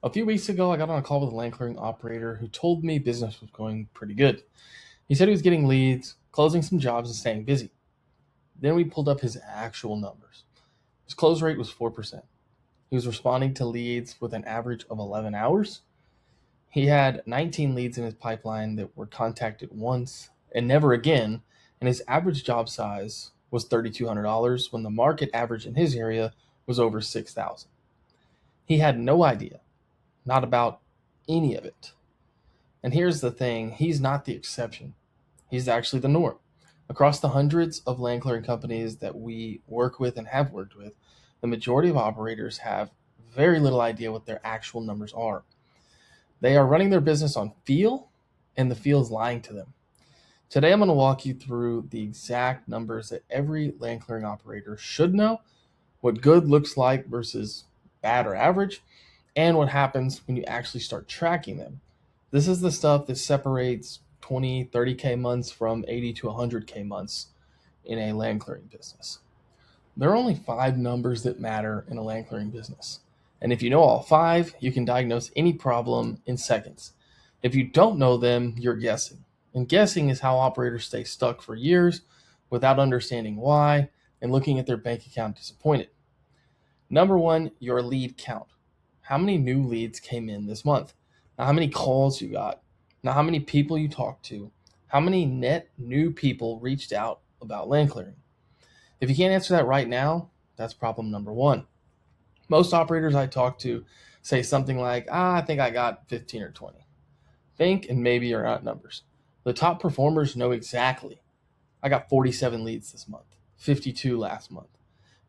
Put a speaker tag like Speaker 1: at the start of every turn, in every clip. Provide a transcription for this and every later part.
Speaker 1: A few weeks ago, I got on a call with a land clearing operator who told me business was going pretty good. He said he was getting leads, closing some jobs, and staying busy. Then we pulled up his actual numbers. His close rate was 4%. He was responding to leads with an average of 11 hours. He had 19 leads in his pipeline that were contacted once and never again, and his average job size was $3,200 when the market average in his area was over 6,000. He had no idea, not about any of it. And here's the thing, he's not the exception. He's actually the norm. Across the hundreds of land clearing companies that we work with and have worked with, the majority of operators have very little idea what their actual numbers are. They are running their business on feel, and the feel is lying to them. Today, I'm going to walk you through the exact numbers that every land clearing operator should know, what good looks like versus bad or average, and what happens when you actually start tracking them. This is the stuff that separates 20, 30K months from 80 to 100K months in a land clearing business. There are only 5 numbers that matter in a land clearing business. And if you know all 5, you can diagnose any problem in seconds. If you don't know them, you're guessing. And guessing is how operators stay stuck for years without understanding why and looking at their bank account disappointed. Number 1, your lead count. How many new leads came in this month? Now, how many calls you got? Now, how many people you talked to? How many net new people reached out about land clearing? If you can't answer that right now, that's problem number 1. Most operators I talk to say something like, I think I got 15 or 20. Think and maybe you're out numbers. The top performers know exactly. I got 47 leads this month, 52 last month.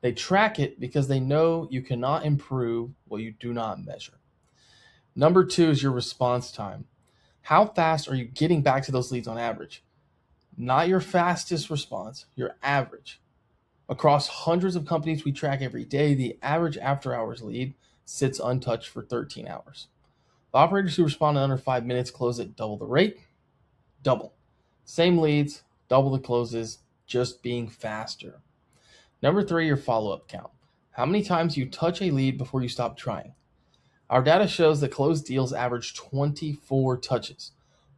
Speaker 1: They track it because they know you cannot improve what you do not measure. Number 2 is your response time. How fast are you getting back to those leads on average? Not your fastest response, your average. Across hundreds of companies we track every day, the average after-hours lead sits untouched for 13 hours. The operators who respond in under 5 minutes close at double the rate. Double. Same leads, double the closes, just being faster. Number 3, your follow-up count. How many times you touch a lead before you stop trying? Our data shows that closed deals average 24 touches.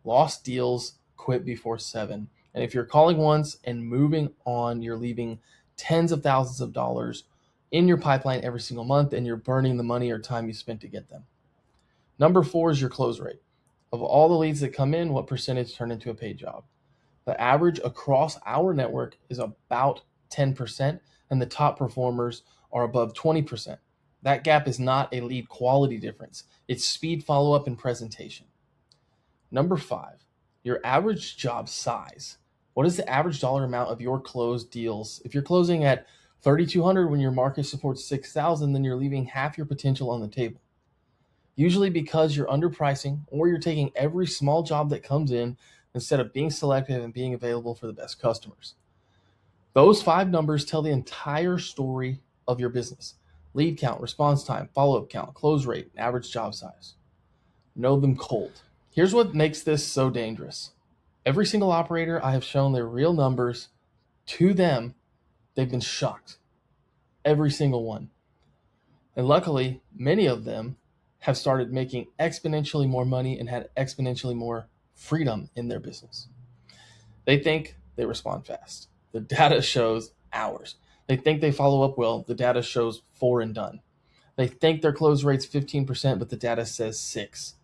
Speaker 1: Lost deals quit before 7. And if you're calling once and moving on, you're leaving tens of thousands of dollars in your pipeline every single month, and you're burning the money or time you spent to get them. Number 4 is your close rate. Of all the leads that come in, what percentage turn into a paid job? The average across our network is about 10%, and the top performers are above 20%. That gap is not a lead quality difference. It's speed, follow-up, and presentation. Number 5, your average job size. What is the average dollar amount of your closed deals? If you're closing at $3,200 when your market supports $6,000, then you're leaving half your potential on the table. Usually because you're underpricing or you're taking every small job that comes in instead of being selective and being available for the best customers. Those 5 numbers tell the entire story of your business. Lead count, response time, follow-up count, close rate, average job size. Know them cold. Here's what makes this so dangerous. Every single operator I have shown their real numbers to them, they've been shocked. Every single one. And luckily, many of them have started making exponentially more money and had exponentially more freedom in their business. They think they respond fast. The data shows hours. They think they follow up well. The data shows 4 and done. They think their close rate's 15%, but the data says 6.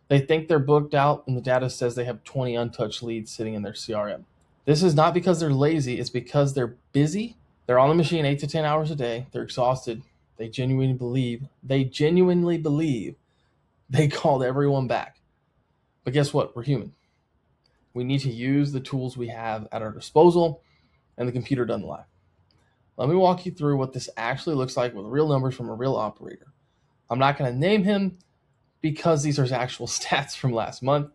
Speaker 1: They think they're booked out, and the data says they have 20 untouched leads sitting in their CRM. This is not because they're lazy. It's because they're busy. They're on the machine 8 to 10 hours a day. They're exhausted. They genuinely believe they called everyone back. But guess what? We're human. We need to use the tools we have at our disposal, and the computer doesn't lie. Let me walk you through what this actually looks like with real numbers from a real operator. I'm not going to name him because these are actual stats from last month,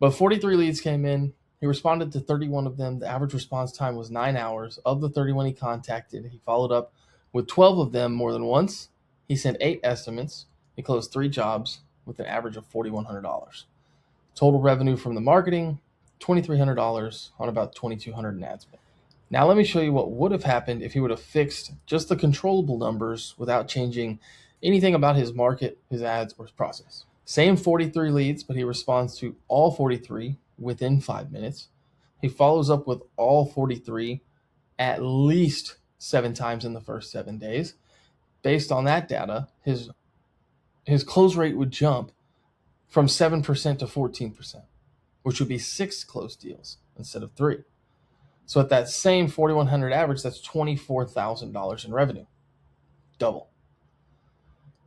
Speaker 1: but 43 leads came in. He responded to 31 of them. The average response time was 9 hours. Of the 31 he contacted, he followed up with 12 of them more than once. He sent 8 estimates. He closed 3 jobs with an average of $4,100. Total revenue from the marketing, $2,300 on about $2,200 in ad spend. Now let me show you what would have happened if he would have fixed just the controllable numbers without changing anything about his market, his ads, or his process. Same 43 leads, but he responds to all 43 within 5 minutes. He follows up with all 43 at least 7 times in the first 7 days. Based on that data, his close rate would jump from 7% to 14%, which would be 6 closed deals instead of 3. So at that same 4,100 average, that's $24,000 in revenue. Double.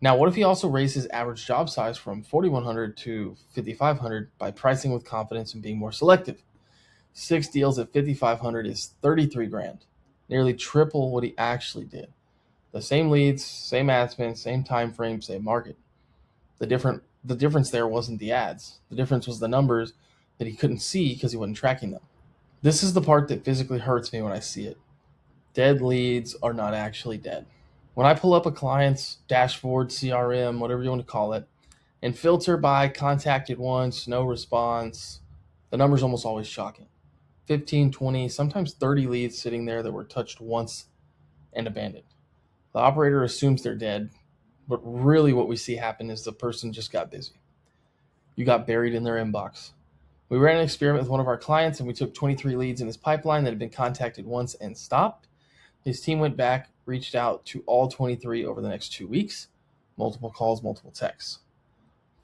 Speaker 1: Now, what if he also raised his average job size from 4,100 to 5,500 by pricing with confidence and being more selective? 6 deals at 5,500 is 33 grand, nearly triple what he actually did. The same leads, same ad spend, same time frame, same market. The difference there wasn't the ads. The difference was the numbers that he couldn't see because he wasn't tracking them. This is the part that physically hurts me when I see it. Dead leads are not actually dead. When I pull up a client's dashboard, CRM, whatever you want to call it, and filter by contacted once, no response, the number's almost always shocking. 15, 20, sometimes 30 leads sitting there that were touched once and abandoned. The operator assumes they're dead, but really what we see happen is the person just got busy. You got buried in their inbox. We ran an experiment with one of our clients and we took 23 leads in his pipeline that had been contacted once and stopped. His team went back, reached out to all 23 over the next 2 weeks, multiple calls, multiple texts.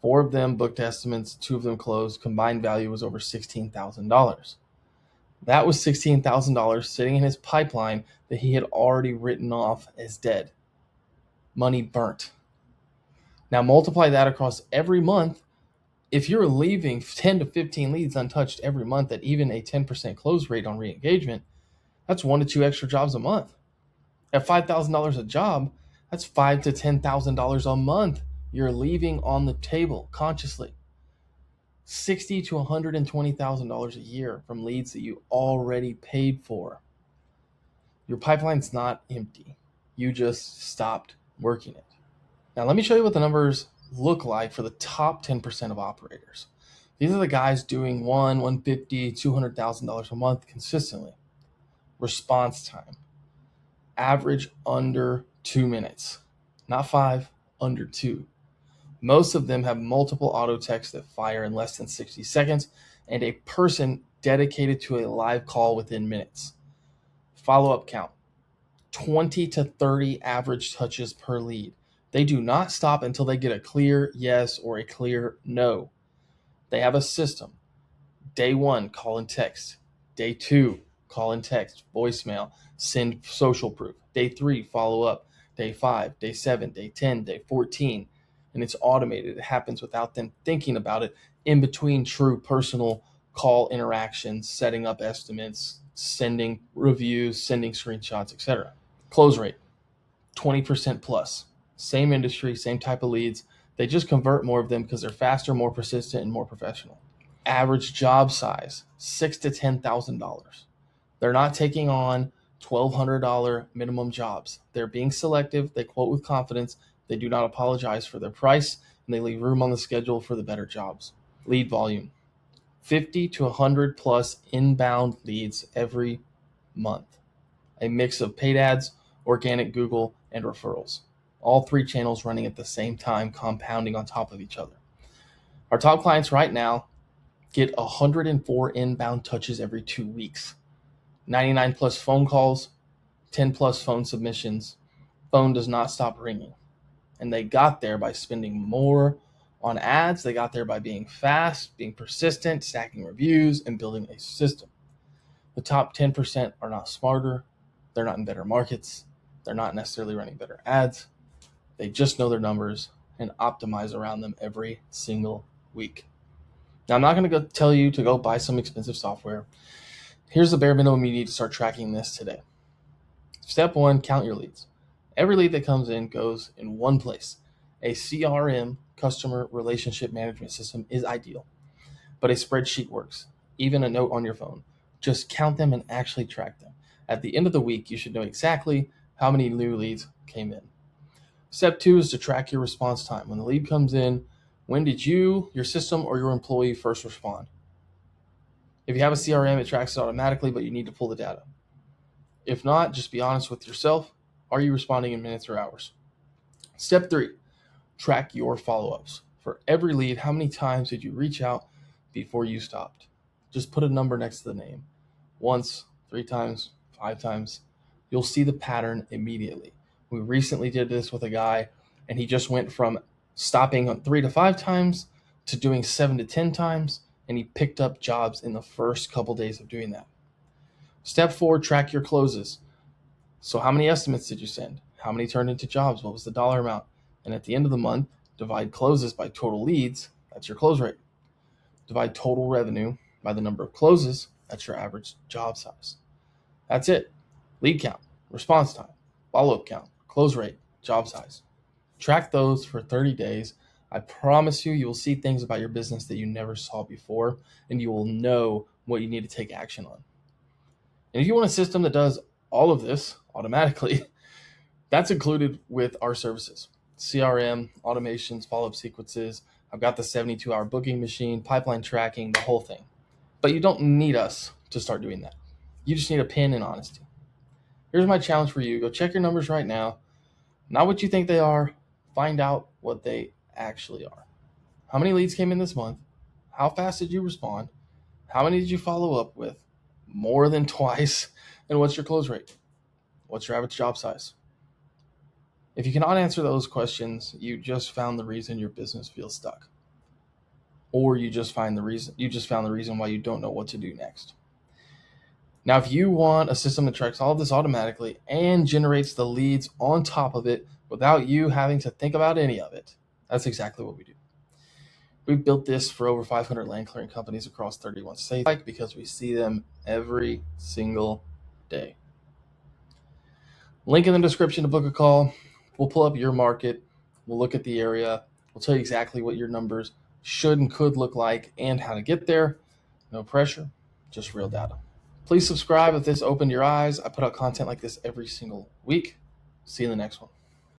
Speaker 1: 4 of them booked estimates, 2 of them closed. Combined value was over $16,000. That was $16,000 sitting in his pipeline that he had already written off as dead. Money burnt. Now multiply that across every month. If you're leaving 10 to 15 leads untouched every month at even a 10% close rate on re-engagement, that's 1 to 2 extra jobs a month. At $5,000 a job, that's $5,000 to $10,000 a month you're leaving on the table consciously. $60,000 to $120,000 a year from leads that you already paid for. Your pipeline's not empty. You just stopped working it. Now let me show you what the numbers look like for the top 10% of operators. These are the guys doing $150,000, $200,000 a month consistently. Response time. Average under 2 minutes. Not 5, under 2. Most of them have multiple auto texts that fire in less than 60 seconds and a person dedicated to a live call within minutes. Follow-up count. 20 to 30 average touches per lead. They do not stop until they get a clear yes or a clear no. They have a system. Day 1, call and text. Day 2, call and text, voicemail, send social proof. Day 3, follow up. Day 5, day 7, day 10, day 14. And it's automated. It happens without them thinking about it in between true personal call interactions, setting up estimates, sending reviews, sending screenshots, etc. Close rate, 20% plus. Same industry, same type of leads. They just convert more of them because they're faster, more persistent, and more professional. Average job size, $6,000 to $10,000. They're not taking on $1,200 minimum jobs. They're being selective. They quote with confidence. They do not apologize for their price, and they leave room on the schedule for the better jobs. Lead volume, 50 to 100 plus inbound leads every month. A mix of paid ads, organic Google, and referrals. All 3 channels running at the same time, compounding on top of each other. Our top clients right now get 104 inbound touches every 2 weeks. 99 plus phone calls, 10 plus phone submissions. Phone does not stop ringing. And they got there by spending more on ads. They got there by being fast, being persistent, stacking reviews, and building a system. The top 10% are not smarter. They're not in better markets. They're not necessarily running better ads. They just know their numbers and optimize around them every single week. Now, I'm not going to go tell you to go buy some expensive software. Here's the bare minimum you need to start tracking this today. Step 1, count your leads. Every lead that comes in goes in one place. A CRM, customer relationship management system, is ideal, but a spreadsheet works. Even a note on your phone. Just count them and actually track them. At the end of the week, you should know exactly how many new leads came in. Step 2 is to track your response time. When the lead comes in, when did you, your system, or your employee first respond? If you have a CRM, it tracks it automatically, but you need to pull the data. If not, just be honest with yourself. Are you responding in minutes or hours? Step 3, track your follow-ups. For every lead, how many times did you reach out before you stopped? Just put a number next to the name. Once, 3 times, 5 times. You'll see the pattern immediately. We recently did this with a guy, and he just went from stopping on 3 to 5 times to doing 7 to 10 times, and he picked up jobs in the first couple days of doing that. Step 4, track your closes. So how many estimates did you send? How many turned into jobs? What was the dollar amount? And at the end of the month, divide closes by total leads. That's your close rate. Divide total revenue by the number of closes. That's your average job size. That's it. Lead count, response time, follow-up count, close rate, job size. Track those for 30 days. I promise you will see things about your business that you never saw before, and you will know what you need to take action on. And if you want a system that does all of this automatically, that's included with our services. CRM, automations, follow-up sequences. I've got the 72-hour booking machine, pipeline tracking, the whole thing. But you don't need us to start doing that. You just need a pen and honesty. Here's my challenge for you. Go check your numbers right now. Not what you think they are. Find out what they actually are. How many leads came in this month? How fast did you respond? How many did you follow up with? More than twice. And what's your close rate? What's your average job size? If you cannot answer those questions, you just found the reason your business feels stuck. Or you just found the reason why you don't know what to do next. Now, if you want a system that tracks all of this automatically and generates the leads on top of it without you having to think about any of it, that's exactly what we do. We've built this for over 500 land clearing companies across 31 states because we see them every single day. Link in the description to book a call. We'll pull up your market. We'll look at the area. We'll tell you exactly what your numbers should and could look like and how to get there. No pressure, just real data. Please subscribe if this opened your eyes. I put out content like this every single week. See you in the next one.